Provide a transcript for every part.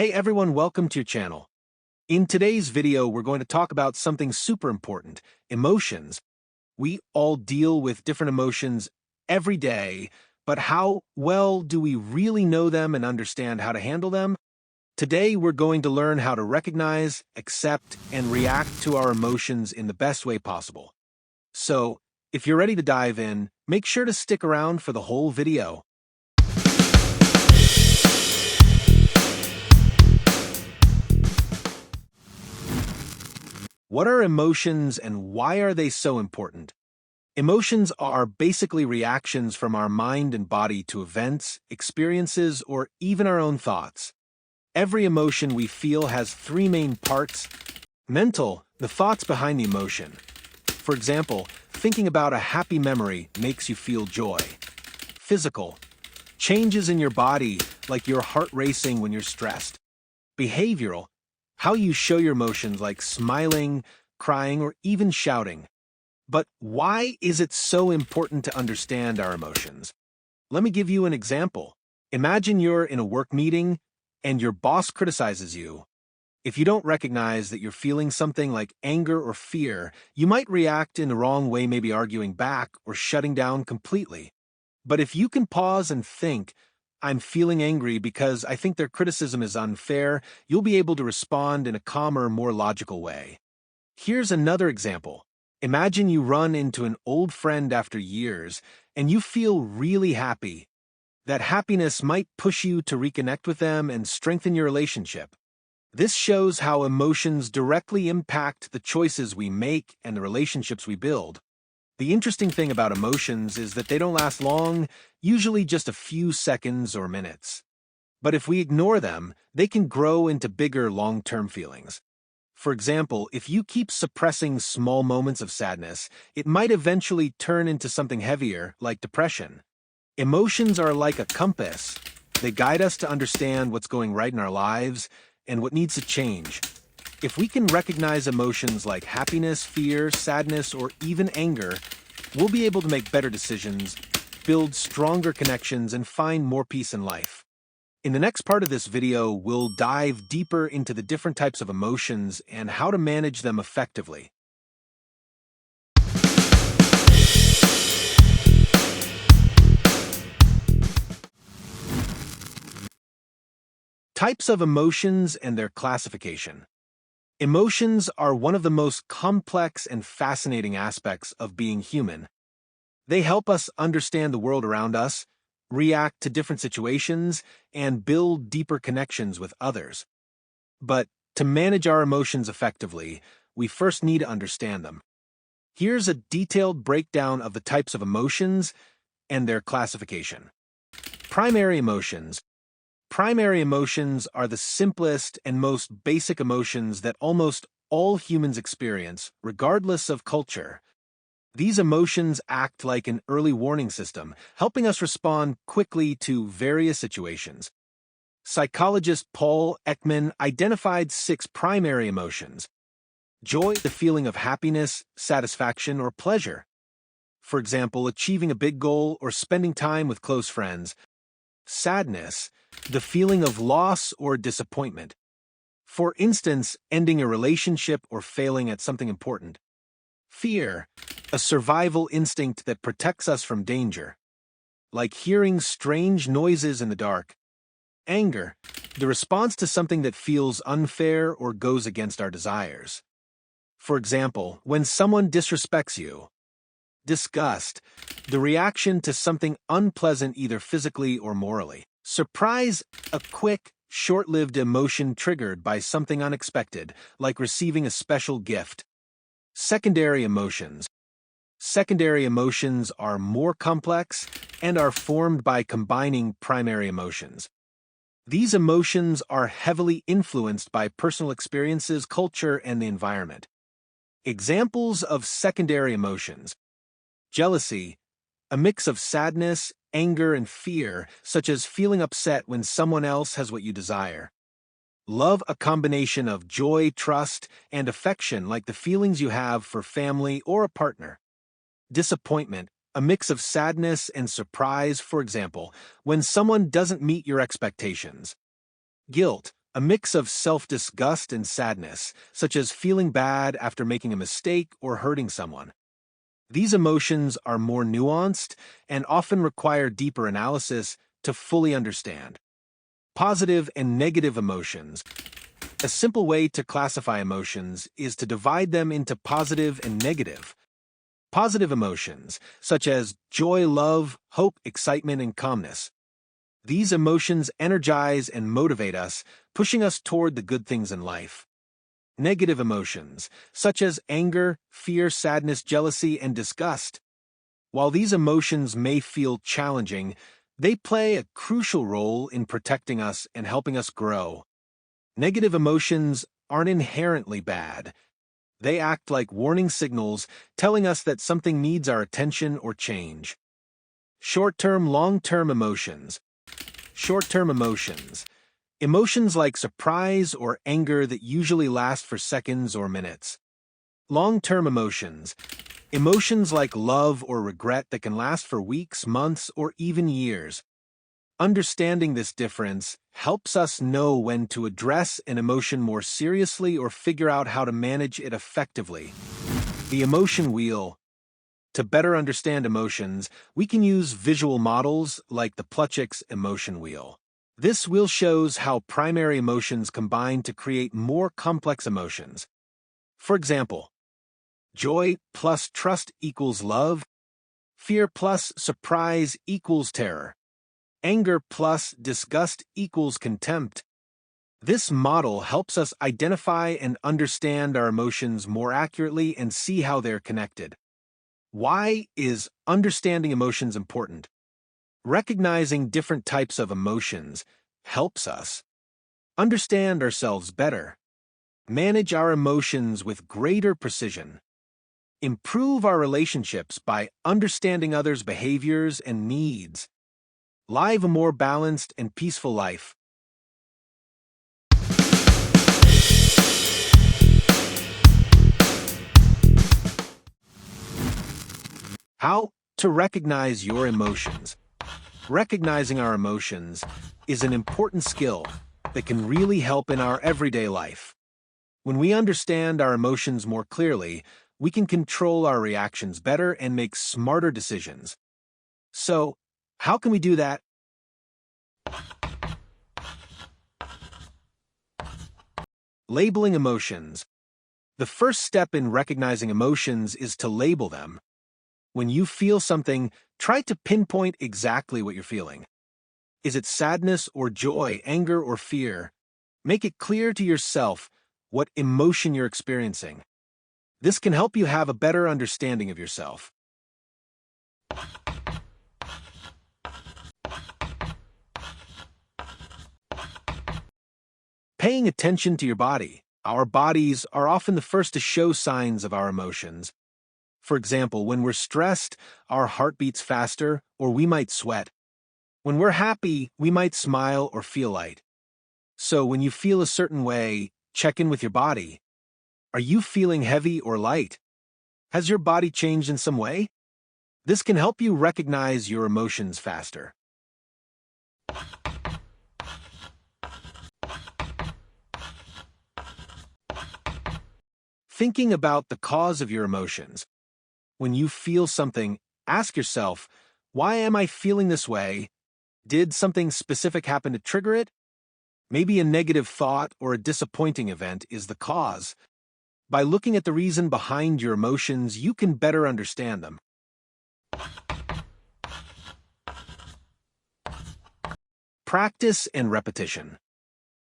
Hey everyone, welcome to your channel. In today's video, we're going to talk about something super important, emotions. We all deal with different emotions every day, but how well do we really know them and understand how to handle them? Today, we're going to learn how to recognize, accept, and react to our emotions in the best way possible. So, if you're ready to dive in, make sure to stick around for the whole video. What are emotions and why are they so important? Emotions are basically reactions from our mind and body to events, experiences, or even our own thoughts. Every emotion we feel has three main parts. Mental, the thoughts behind the emotion. For example, thinking about a happy memory makes you feel joy. Physical, changes in your body, like your heart racing when you're stressed. Behavioral, how you show your emotions like smiling, crying, or even shouting. But why is it so important to understand our emotions? Let me give you an example. Imagine you're in a work meeting and your boss criticizes you. If you don't recognize that you're feeling something like anger or fear, you might react in the wrong way, maybe arguing back or shutting down completely. But if you can pause and think, I'm feeling angry because I think their criticism is unfair, you'll be able to respond in a calmer, more logical way. Here's another example. Imagine you run into an old friend after years, and you feel really happy. That happiness might push you to reconnect with them and strengthen your relationship. This shows how emotions directly impact the choices we make and the relationships we build. The interesting thing about emotions is that they don't last long, usually just a few seconds or minutes. But if we ignore them, they can grow into bigger long-term feelings. For example, if you keep suppressing small moments of sadness, it might eventually turn into something heavier, like depression. Emotions are like a compass. They guide us to understand what's going right in our lives and what needs to change. If we can recognize emotions like happiness, fear, sadness, or even anger, we'll be able to make better decisions, build stronger connections, and find more peace in life. In the next part of this video, we'll dive deeper into the different types of emotions and how to manage them effectively. Types of emotions and their classification. Emotions are one of the most complex and fascinating aspects of being human. They help us understand the world around us, react to different situations, and build deeper connections with others. But to manage our emotions effectively, we first need to understand them. Here's a detailed breakdown of the types of emotions and their classification. Primary emotions. Primary emotions are the simplest and most basic emotions that almost all humans experience, regardless of culture. These emotions act like an early warning system, helping us respond quickly to various situations. Psychologist Paul Ekman identified 6 primary emotions. Joy, the feeling of happiness, satisfaction, or pleasure. For example, achieving a big goal or spending time with close friends. Sadness, the feeling of loss or disappointment. For instance, ending a relationship or failing at something important. Fear, a survival instinct that protects us from danger, like hearing strange noises in the dark. Anger, the response to something that feels unfair or goes against our desires. For example, when someone disrespects you. Disgust, the reaction to something unpleasant either physically or morally. Surprise, a quick, short-lived emotion triggered by something unexpected, like receiving a special gift. Secondary emotions. Secondary emotions are more complex and are formed by combining primary emotions. These emotions are heavily influenced by personal experiences, culture, and the environment. Examples of secondary emotions. Jealousy, a mix of sadness, anger, and fear, such as feeling upset when someone else has what you desire. Love, a combination of joy, trust, and affection, like the feelings you have for family or a partner. Disappointment, a mix of sadness and surprise, for example, when someone doesn't meet your expectations. Guilt, a mix of self-disgust and sadness, such as feeling bad after making a mistake or hurting someone. These emotions are more nuanced and often require deeper analysis to fully understand. Positive and negative emotions. A simple way to classify emotions is to divide them into positive and negative. Positive emotions, such as joy, love, hope, excitement, and calmness. These emotions energize and motivate us, pushing us toward the good things in life. Negative emotions, such as anger, fear, sadness, jealousy, and disgust. While these emotions may feel challenging, they play a crucial role in protecting us and helping us grow. Negative emotions aren't inherently bad. They act like warning signals telling us that something needs our attention or change. Short-term, long-term emotions. Short-term emotions. Emotions like surprise or anger that usually last for seconds or minutes. Long-term emotions. Emotions like love or regret that can last for weeks, months, or even years. Understanding this difference helps us know when to address an emotion more seriously or figure out how to manage it effectively. The emotion wheel. To better understand emotions, we can use visual models like the Plutchik's emotion wheel. This wheel shows how primary emotions combine to create more complex emotions. For example, joy plus trust equals love, fear plus surprise equals terror, anger plus disgust equals contempt. This model helps us identify and understand our emotions more accurately and see how they're connected. Why is understanding emotions important? Recognizing different types of emotions helps us understand ourselves better, manage our emotions with greater precision, improve our relationships by understanding others' behaviors and needs, live a more balanced and peaceful life. How to recognize your emotions. Recognizing our emotions is an important skill that can really help in our everyday life. When we understand our emotions more clearly, we can control our reactions better and make smarter decisions. So, how can we do that? Labeling emotions. The first step in recognizing emotions is to label them. When you feel something, try to pinpoint exactly what you're feeling. Is it sadness or joy, anger or fear? Make it clear to yourself what emotion you're experiencing. This can help you have a better understanding of yourself. Paying attention to your body. Our bodies are often the first to show signs of our emotions. For example, when we're stressed, our heart beats faster, or we might sweat. When we're happy, we might smile or feel light. So when you feel a certain way, check in with your body. Are you feeling heavy or light? Has your body changed in some way? This can help you recognize your emotions faster. Thinking about the cause of your emotions. When you feel something, ask yourself, why am I feeling this way? Did something specific happen to trigger it? Maybe a negative thought or a disappointing event is the cause. By looking at the reason behind your emotions, you can better understand them. Practice and repetition.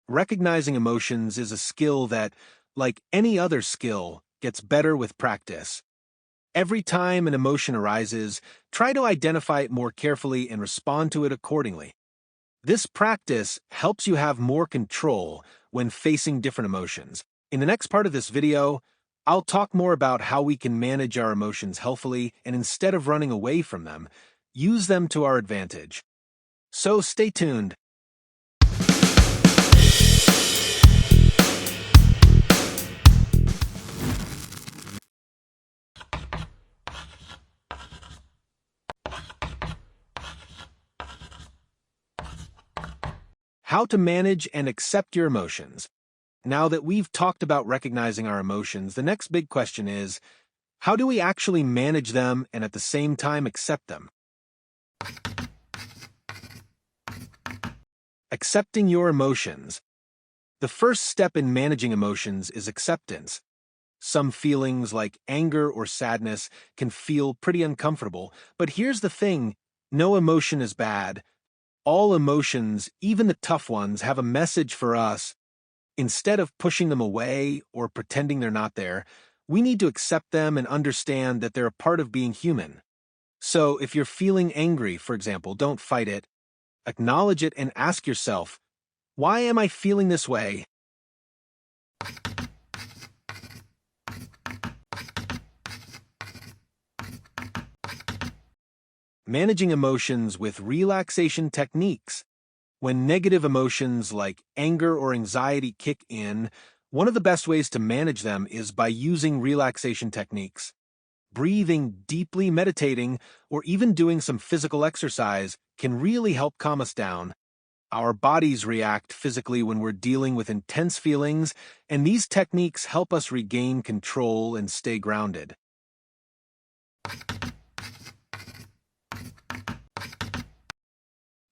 Recognizing emotions is a skill that, like any other skill, gets better with practice. Every time an emotion arises, try to identify it more carefully and respond to it accordingly. This practice helps you have more control when facing different emotions. In the next part of this video, I'll talk more about how we can manage our emotions healthfully and instead of running away from them, use them to our advantage. So stay tuned. How to manage and accept your emotions. Now that we've talked about recognizing our emotions, the next big question is, how do we actually manage them and at the same time accept them? Accepting your emotions. The first step in managing emotions is acceptance. Some feelings like anger or sadness can feel pretty uncomfortable, but here's the thing, no emotion is bad. All emotions, even the tough ones, have a message for us. Instead of pushing them away or pretending they're not there, we need to accept them and understand that they're a part of being human. So if you're feeling angry, for example, don't fight it. Acknowledge it and ask yourself, why am I feeling this way? Managing emotions with relaxation techniques. When negative emotions like anger or anxiety kick in, one of the best ways to manage them is by using relaxation techniques. Breathing deeply, meditating, or even doing some physical exercise can really help calm us down. Our bodies react physically when we're dealing with intense feelings, and these techniques help us regain control and stay grounded.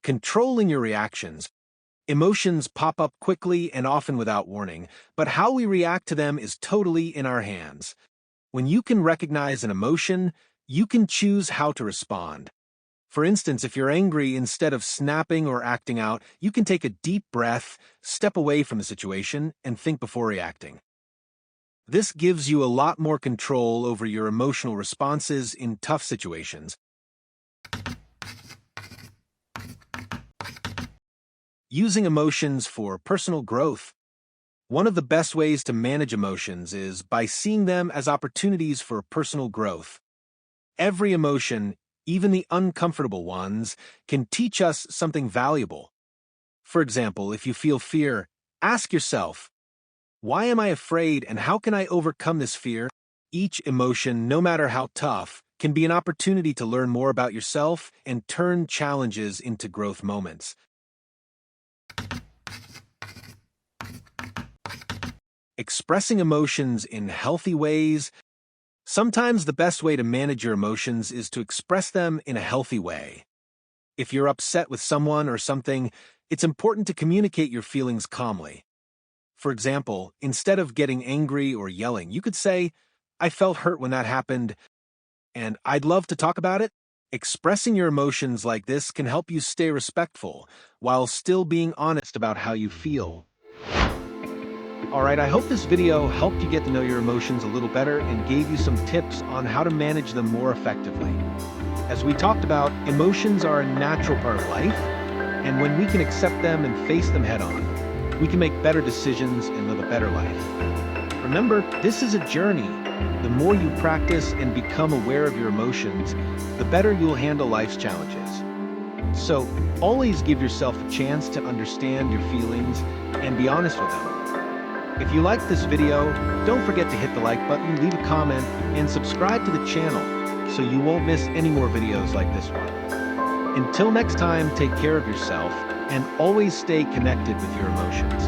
Controlling your reactions. Emotions pop up quickly and often without warning, but how we react to them is totally in our hands. When you can recognize an emotion, you can choose how to respond. For instance, if you're angry, instead of snapping or acting out, you can take a deep breath, step away from the situation, and think before reacting. This gives you a lot more control over your emotional responses in tough situations. Using emotions for personal growth. One of the best ways to manage emotions is by seeing them as opportunities for personal growth. Every emotion, even the uncomfortable ones, can teach us something valuable. For example, if you feel fear, ask yourself, why am I afraid and how can I overcome this fear? Each emotion, no matter how tough, can be an opportunity to learn more about yourself and turn challenges into growth moments. Expressing emotions in healthy ways. Sometimes the best way to manage your emotions is to express them in a healthy way. If you're upset with someone or something, it's important to communicate your feelings calmly. For example, instead of getting angry or yelling, you could say, I felt hurt when that happened, and I'd love to talk about it. Expressing your emotions like this can help you stay respectful while still being honest about how you feel. Alright, I hope this video helped you get to know your emotions a little better and gave you some tips on how to manage them more effectively. As we talked about, emotions are a natural part of life, and when we can accept them and face them head-on, we can make better decisions and live a better life. Remember, this is a journey. The more you practice and become aware of your emotions, the better you'll handle life's challenges. So, always give yourself a chance to understand your feelings and be honest with them. If you liked this video, don't forget to hit the like button, leave a comment, and subscribe to the channel so you won't miss any more videos like this one. Until next time, take care of yourself and always stay connected with your emotions.